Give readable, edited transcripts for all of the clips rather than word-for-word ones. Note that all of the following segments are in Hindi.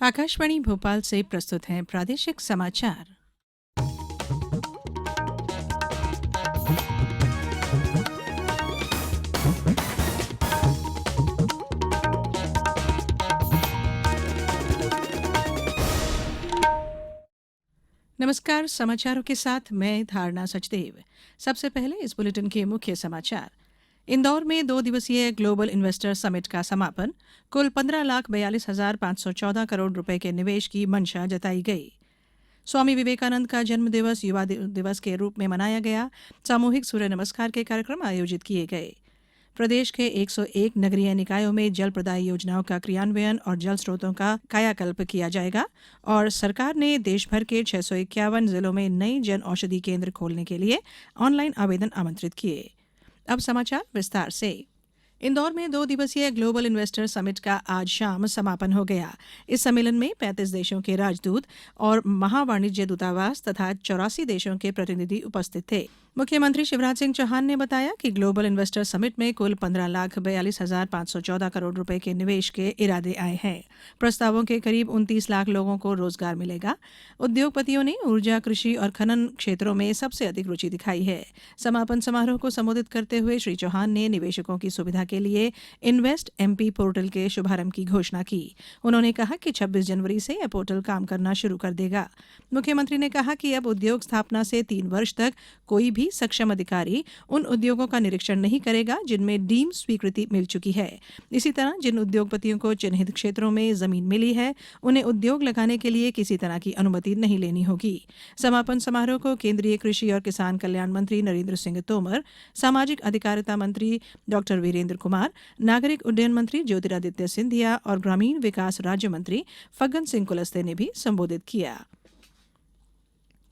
आकाशवाणी भोपाल से प्रस्तुत हैं प्रादेशिक समाचार। नमस्कार, समाचारों के साथ मैं धारणा सचदेव। सबसे पहले इस बुलेटिन के मुख्य समाचार। इंदौर में 2 दिवसीय ग्लोबल इन्वेस्टर समिट का समापन। कुल 15,42,514 करोड़ रुपए के निवेश की मंशा जताई गई। स्वामी विवेकानंद का जन्म दिवस युवा दिवस के रूप में मनाया गया। सामूहिक सूर्य नमस्कार के कार्यक्रम आयोजित किए गए। प्रदेश के 101 नगरीय निकायों में जल प्रदाय योजनाओं का क्रियान्वयन और जल स्रोतों का कायाकल्प किया जाएगा। और सरकार ने देश भर के 651 जिलों में नई जन औषधि केंद्र खोलने के लिए ऑनलाइन आवेदन आमंत्रित किए। अब समाचार विस्तार से। इंदौर में 2 दिवसीय ग्लोबल इन्वेस्टर समिट का आज शाम समापन हो गया। इस सम्मेलन में 35 देशों के राजदूत और महावाणिज्य दूतावास तथा 84 देशों के प्रतिनिधि उपस्थित थे। मुख्यमंत्री शिवराज सिंह चौहान ने बताया कि ग्लोबल इन्वेस्टर समिट में कुल 15,42,514 करोड़ रुपए के निवेश के इरादे आए हैं। प्रस्तावों के करीब 29 लाख लोगों को रोजगार मिलेगा। उद्योगपतियों ने ऊर्जा, कृषि और खनन क्षेत्रों में सबसे अधिक रुचि दिखाई है। समापन समारोह को संबोधित करते हुए श्री चौहान ने निवेशकों की सुविधा के लिए इन्वेस्ट एमपी पोर्टल के शुभारंभ की घोषणा की। उन्होंने कहा कि 26 जनवरी से यह पोर्टल काम करना शुरू कर देगा। मुख्यमंत्री ने कहा कि अब उद्योग स्थापना से 3 वर्ष तक कोई भी सक्षम अधिकारी उन उद्योगों का निरीक्षण नहीं करेगा जिनमें डीम स्वीकृति मिल चुकी है। इसी तरह जिन उद्योगपतियों को चिन्हित क्षेत्रों में जमीन मिली है उन्हें उद्योग लगाने के लिए किसी तरह की अनुमति नहीं लेनी होगी। समापन समारोह को केंद्रीय कृषि और किसान कल्याण मंत्री नरेंद्र सिंह तोमर, सामाजिक अधिकारिता मंत्री डॉक्टर वीरेंद्र कुमार, नागरिक उड्डयन मंत्री ज्योतिरादित्य सिंधिया और ग्रामीण विकास राज्य मंत्री फग्गन सिंह कुलस्ते ने भी संबोधित किया।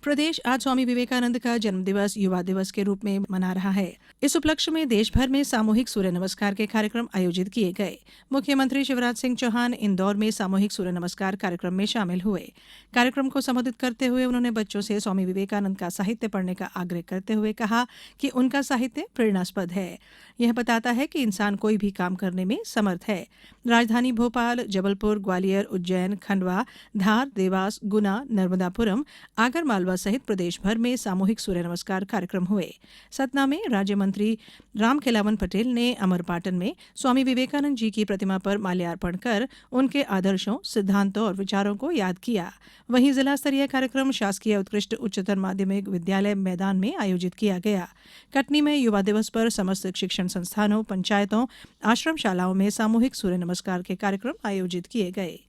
प्रदेश आज स्वामी विवेकानंद का जन्मदिवस युवा दिवस के रूप में मना रहा है। इस उपलक्ष्य में देश भर में सामूहिक सूर्य नमस्कार के कार्यक्रम आयोजित किए गए। मुख्यमंत्री शिवराज सिंह चौहान इंदौर में सामूहिक सूर्य नमस्कार कार्यक्रम में शामिल हुए। कार्यक्रम को संबोधित करते हुए उन्होंने बच्चों से स्वामी विवेकानंद का साहित्य पढ़ने का आग्रह करते हुए कहा कि उनका साहित्य प्रेरणास्पद है। यह बताता है कि इंसान कोई भी काम करने में समर्थ है। राजधानी भोपाल, जबलपुर, ग्वालियर, उज्जैन, खंडवा, धार, देवास, गुना, नर्मदापुरम, आगरमालवा सहित प्रदेश भर में सामूहिक सूर्य नमस्कार कार्यक्रम हुए। सतना में राज्य मंत्री रामखेलावन पटेल ने अमरपाटन में स्वामी विवेकानंद जी की प्रतिमा पर माल्यार्पण कर उनके आदर्शों, सिद्धांतों और विचारों को याद किया। वहीं जिला स्तरीय कार्यक्रम शासकीय उत्कृष्ट उच्चतर माध्यमिक विद्यालय मैदान में आयोजित किया गया। कटनी में युवा दिवस पर समस्त शिक्षण संस्थानों, पंचायतों, आश्रमशालाओं में सामूहिक सूर्य नमस्कार के कार्यक्रम आयोजित किए गए।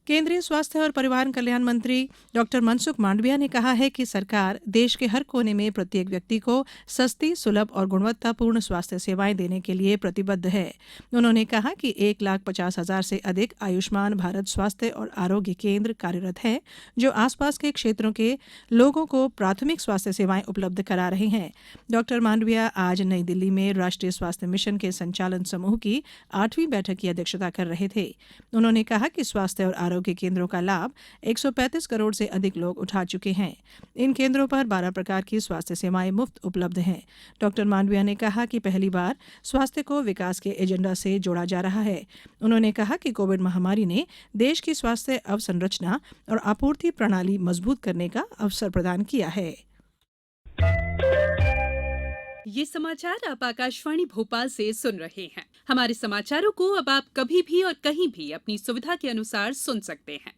केंद्रीय स्वास्थ्य और परिवार कल्याण मंत्री डॉक्टर मनसुख मांडविया ने कहा है कि सरकार देश के हर कोने में प्रत्येक व्यक्ति को सस्ती, सुलभ और गुणवत्तापूर्ण स्वास्थ्य सेवाएं देने के लिए प्रतिबद्ध है। उन्होंने कहा कि 1,50,000 से अधिक आयुष्मान भारत स्वास्थ्य और आरोग्य केंद्र कार्यरत हैं, जो आसपास के क्षेत्रों के लोगों को प्राथमिक स्वास्थ्य सेवाएं उपलब्ध करा रहे हैं। डॉक्टर मांडविया आज नई दिल्ली में राष्ट्रीय स्वास्थ्य मिशन के संचालन समूह की 8वीं बैठक की अध्यक्षता कर रहे थे। उन्होंने कहा कि स्वास्थ्य और आरोग्य केंद्रों का लाभ 135 करोड़ से अधिक लोग उठा चुके हैं। इन केंद्रों पर 12 प्रकार की स्वास्थ्य सेवाएं मुफ्त उपलब्ध हैं। डॉक्टर मांडविया ने कहा कि पहली बार स्वास्थ्य को विकास के एजेंडा से जोड़ा जा रहा है। उन्होंने कहा कि कोविड महामारी ने देश की स्वास्थ्य अवसंरचना और आपूर्ति प्रणाली मजबूत करने का अवसर प्रदान किया है। ये समाचार आप आकाशवाणी भोपाल से सुन रहे हैं। हमारे समाचारों को अब आप कभी भी और कहीं भी अपनी सुविधा के अनुसार सुन सकते हैं।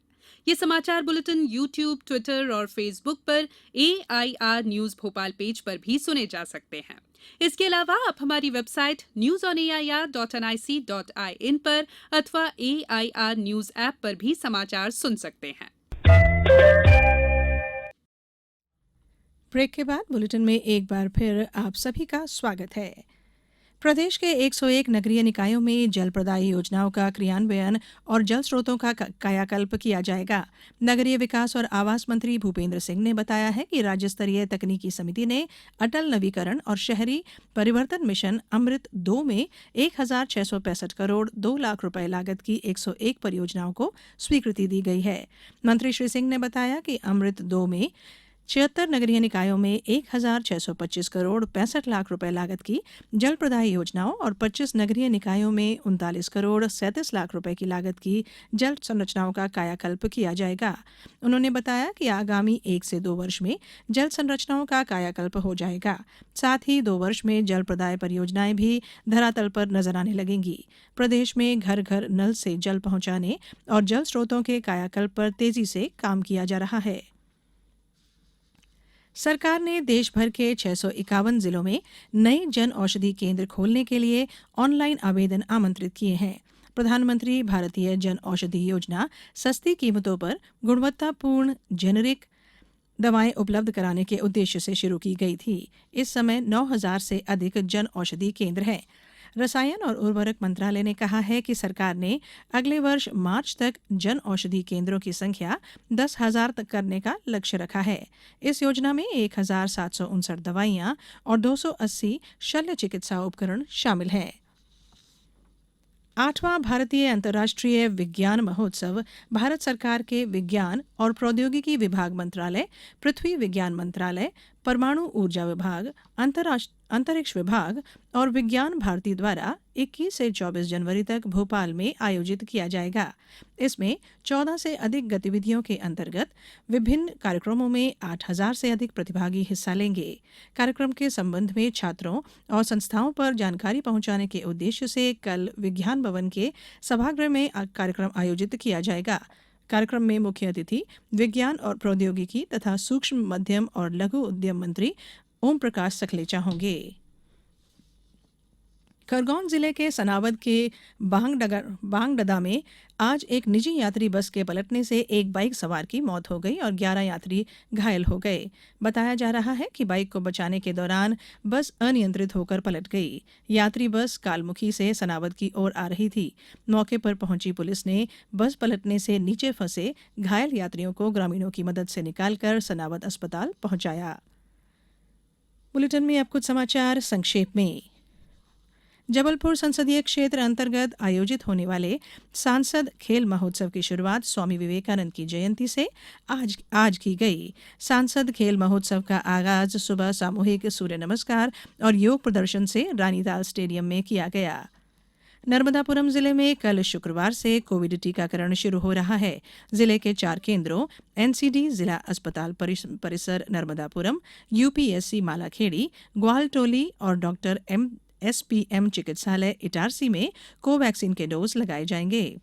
ये समाचार बुलेटिन YouTube, ट्विटर और फेसबुक पर AIR न्यूज भोपाल पेज पर भी सुने जा सकते हैं। इसके अलावा आप हमारी वेबसाइट newsonair.nic.in पर अथवा AIR न्यूज ऐप पर भी समाचार सुन सकते हैं। ब्रेक के बाद बुलेटिन में एक बार फिर आप सभी का स्वागत है। प्रदेश के 101 नगरीय निकायों में जल प्रदाय योजनाओं का क्रियान्वयन और जल स्रोतों का कायाकल्प किया जाएगा। नगरीय विकास और आवास मंत्री भूपेंद्र सिंह ने बताया है कि राज्य स्तरीय तकनीकी समिति ने अटल नवीकरण और शहरी परिवर्तन मिशन अमृत 2 में 1,665 करोड़ 2 लाख रुपए लागत की 101 परियोजनाओं को स्वीकृति दी गई है। मंत्री श्री सिंह ने बताया कि अमृत 2 में 76 नगरीय निकायों में 1,625 करोड़ 65 लाख रुपए लागत की जल प्रदाय योजनाओं और 25 नगरीय निकायों में 39 करोड़ 37 लाख रुपए की लागत की जल संरचनाओं का कायाकल्प किया जाएगा। उन्होंने बताया कि आगामी 1 से 2 वर्ष में जल संरचनाओं का कायाकल्प हो जाएगा। साथ ही 2 वर्ष में जल प्रदाय परियोजनाएं भी धरातल पर नजर आने लगेंगी। प्रदेश में घर घर नल से जल पहुंचाने और जल स्रोतों के कायाकल्प पर तेजी से काम किया जा रहा है। सरकार ने देश भर के 651 जिलों में नए जन औषधि केंद्र खोलने के लिए ऑनलाइन आवेदन आमंत्रित किए हैं। प्रधानमंत्री भारतीय जन औषधि योजना सस्ती कीमतों पर गुणवत्तापूर्ण जेनेरिक दवाएं उपलब्ध कराने के उद्देश्य से शुरू की गई थी। इस समय 9,000 से अधिक जन औषधि केंद्र हैं। रसायन और उर्वरक मंत्रालय ने कहा है कि सरकार ने अगले वर्ष मार्च तक जन औषधि केंद्रों की संख्या 10,000 तक करने का लक्ष्य रखा है। इस योजना में 1,759 दवाइयां और 280 शल्य चिकित्सा उपकरण शामिल हैं। 8वां भारतीय अंतर्राष्ट्रीय विज्ञान महोत्सव भारत सरकार के विज्ञान और प्रौद्योगिकी विभाग मंत्रालय, पृथ्वी विज्ञान मंत्रालय, परमाणु ऊर्जा विभाग, अंतरिक्ष विभाग और विज्ञान भारती द्वारा 21 से 24 जनवरी तक भोपाल में आयोजित किया जाएगा। इसमें 14 से अधिक गतिविधियों के अंतर्गत विभिन्न कार्यक्रमों में 8,000 से अधिक प्रतिभागी हिस्सा लेंगे। कार्यक्रम के संबंध में छात्रों और संस्थाओं पर जानकारी पहुंचाने के उद्देश्य से कल विज्ञान भवन के सभागृह में कार्यक्रम आयोजित किया जाएगा। कार्यक्रम में मुख्य अतिथि विज्ञान और प्रौद्योगिकी तथा सूक्ष्म मध्यम और लघु उद्यम मंत्री ओम प्रकाश सखलेचा होंगे। खरगोन जिले के सनावद के बांगडदा में आज एक निजी यात्री बस के पलटने से एक बाइक सवार की मौत हो गई और 11 यात्री घायल हो गए। बताया जा रहा है कि बाइक को बचाने के दौरान बस अनियंत्रित होकर पलट गई। यात्री बस कालमुखी से सनावद की ओर आ रही थी। मौके पर पहुंची पुलिस ने बस पलटने से नीचे फंसे घायल यात्रियों को ग्रामीणों की मदद से निकालकर सनावद अस्पताल पहुंचाया। बुलेटिन में अब कुछ समाचार संक्षेप में। जबलपुर संसदीय क्षेत्र अंतर्गत आयोजित होने वाले सांसद खेल महोत्सव की शुरुआत स्वामी विवेकानंद की जयंती से आज की गई। सांसद खेल महोत्सव का आगाज सुबह सामूहिक सूर्य नमस्कार और योग प्रदर्शन से रानीताल स्टेडियम में किया गया। नर्मदापुरम जिले में कल शुक्रवार से कोविड टीकाकरण शुरू हो रहा है। जिले के 4 केंद्रों एनसीडी जिला अस्पताल परिसर नर्मदापुरम, यूपीएससी मालाखेड़ी, ग्वालटोली और डॉक्टर एसपीएम चिकित्सालय इटारसी में कोवैक्सीन के डोज लगाए जाएंगे।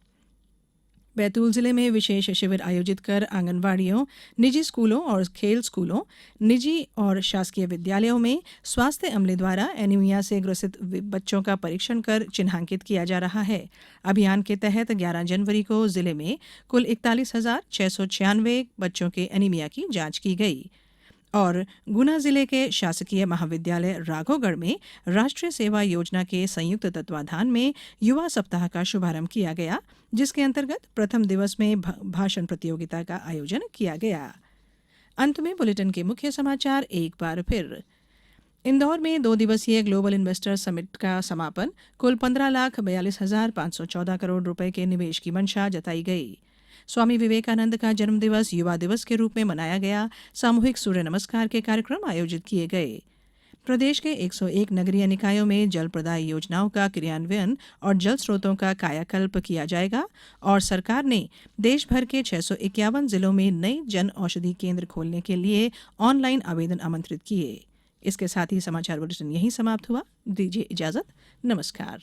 बैतूल जिले में विशेष शिविर आयोजित कर आंगनवाड़ियों, निजी स्कूलों और खेल स्कूलों, निजी और शासकीय विद्यालयों में स्वास्थ्य अमले द्वारा एनीमिया से ग्रसित बच्चों का परीक्षण कर चिन्हांकित किया जा रहा है। अभियान के तहत 11 जनवरी को जिले में कुल 41,696 बच्चों के एनीमिया की जांच की गई। और गुना जिले के शासकीय महाविद्यालय राघोगढ़ में राष्ट्रीय सेवा योजना के संयुक्त तत्वाधान में युवा सप्ताह का शुभारंभ किया गया, जिसके अंतर्गत प्रथम दिवस में भाषण प्रतियोगिता का आयोजन किया गया। अंत में बुलेटिन के मुख्य समाचार एक बार फिर। इंदौर में 2 दिवसीय ग्लोबल इन्वेस्टर समिट का समापन। कुल 15,42,514 करोड़ रुपए के निवेश की मंशा जताई गई। स्वामी विवेकानंद का जन्मदिवस युवा दिवस के रूप में मनाया गया। सामूहिक सूर्य नमस्कार के कार्यक्रम आयोजित किए गए। प्रदेश के 101 नगरीय निकायों में जल प्रदाय योजनाओं का क्रियान्वयन और जल स्रोतों का कायाकल्प किया जाएगा। और सरकार ने देश भर के 651 जिलों में नए जन औषधि केंद्र खोलने के लिए ऑनलाइन आवेदन आमंत्रित किए। इसके साथ ही समाचार बुलेटिन यहीं समाप्त हुआ। दीजिए इजाजत। नमस्कार।